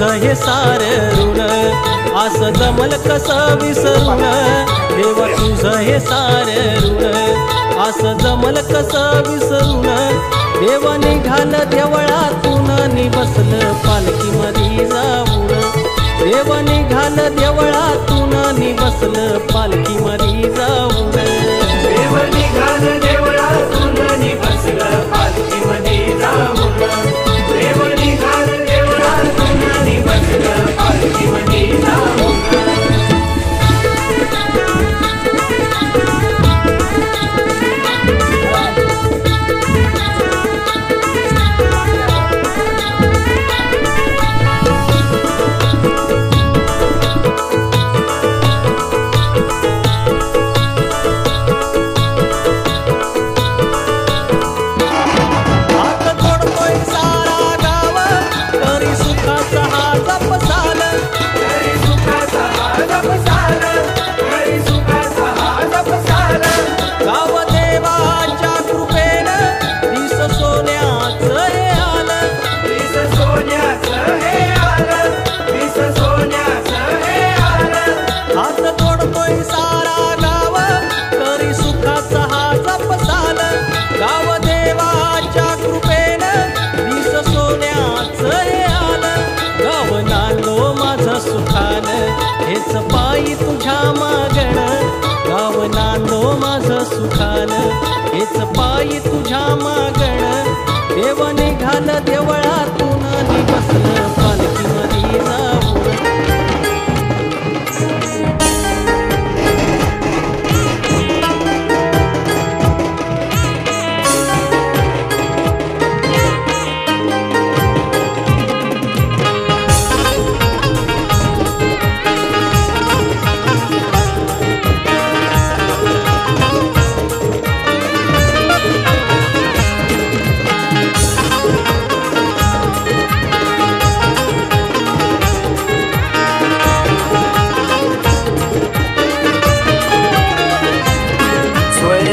तुझं हे सार ऋण, असं जमल कसं विसरून देव तुझं हे सार ऋण, असं जमल कसं विसरून देव निघाल देवळातून नि बसलं पालखीमध्ये जाऊन, देव निघाल देवळातून नि बसलं पालखीमध्ये जाऊन, देव निघाल देवळातून नि बसलं पालखीमध्ये जाऊन, देव निघाल देवळातून नि बसलं पालखीमध्ये जाऊन. हेच पायी तुझ्या मागण गाव नांदो माझं सुखान, हेच पायी तुझ्या मागण देव निघाल देवळातून नि बसलं पालखीमध्ये जाऊन.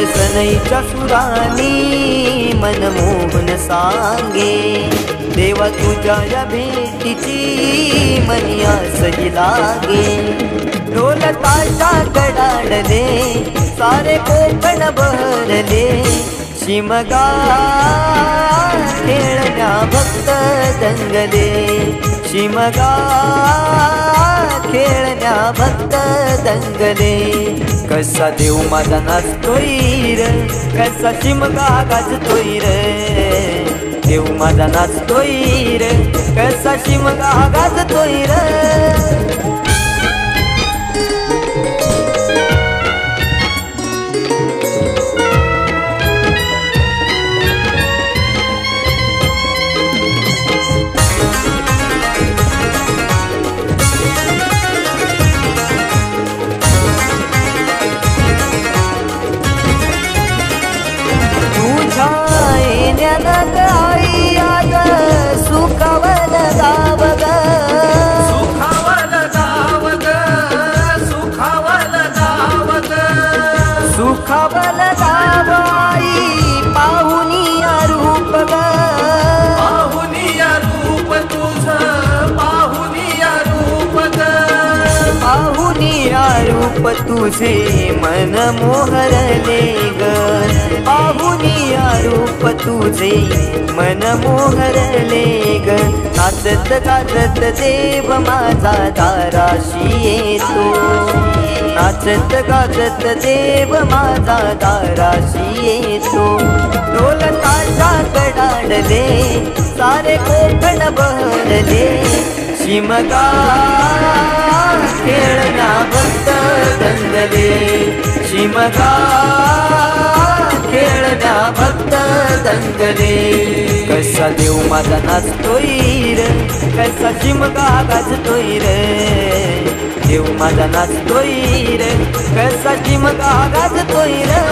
सनईच्या सुरानी मनमोहन सांगे, देवा तुझ्या या भेटीची मनी आसही लागे. ढोलताशा कडाडले सारे कोकण बहरले, शिमगा खेळण्या भक्त दंगले, शिमगा खेळण्या भक्त दंगले. कसा देव माझा नाचतोय रे, कसा शिमगा गाजतोय रे, देव माझा नाचतोय रे, कसा शिमगा गाजतोय रे. आई आग सुखावल गाव ग, सुखावल गाव ग, सुखावल गाव ग, सुखावल गाव आई पाहुनिया रूप ग, पाहुनिया रूप तुझं, पाहुनिया रूप ग, पाहुनिया रूप तुझे मन मोहरले ग, पाहुनिया रूप तुझे मन मोहरले ग. नाचत गाजत देव माझा दाराशी येतो, नाचत गाजत देव माझा दाराशी येतो. ढोलताशा कडाडले सारे कोकण बहरले, शिमगा खेळण्या भक्त दंगले, शिमगा खेळण्या भक्त दंगले. कसा देव माझा नाचतोय रे, कसा शिमगा गाजतोय रे, देव माझा नाचतोय रे, कसा शिमगा गाजतोय रे.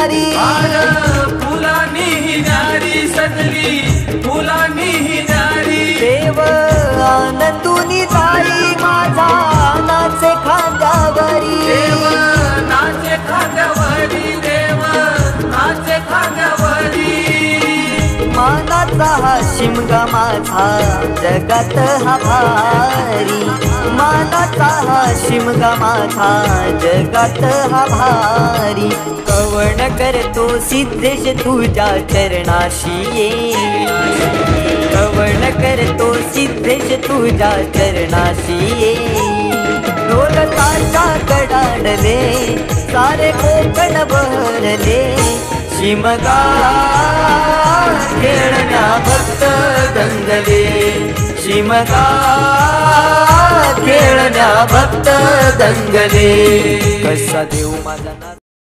न्यारी फुलांनी ही न्यारी सजली फुलांनी ही न्यारी देव आनंदुनी ताई माझा नाचे खांद्यावरी देव नाचे खांद्यावरी देव नाचे खांद्यावरी मानाचा हा शिमगा माझा जगात हा भारी मानाचा हा शिमगा माझा जगात हा भारी कवण करतो सिद्धेश तुझ्या चरणाशी ये कवण करतो सिद्धेश तुझ्या चरणाशी ये ढोलकाच्या कडाडले सारे कोकण भरले शिमगा खेळण्या भक्त दंगले शिमगा खेळण्या भक्त दंगले कसा देव माझा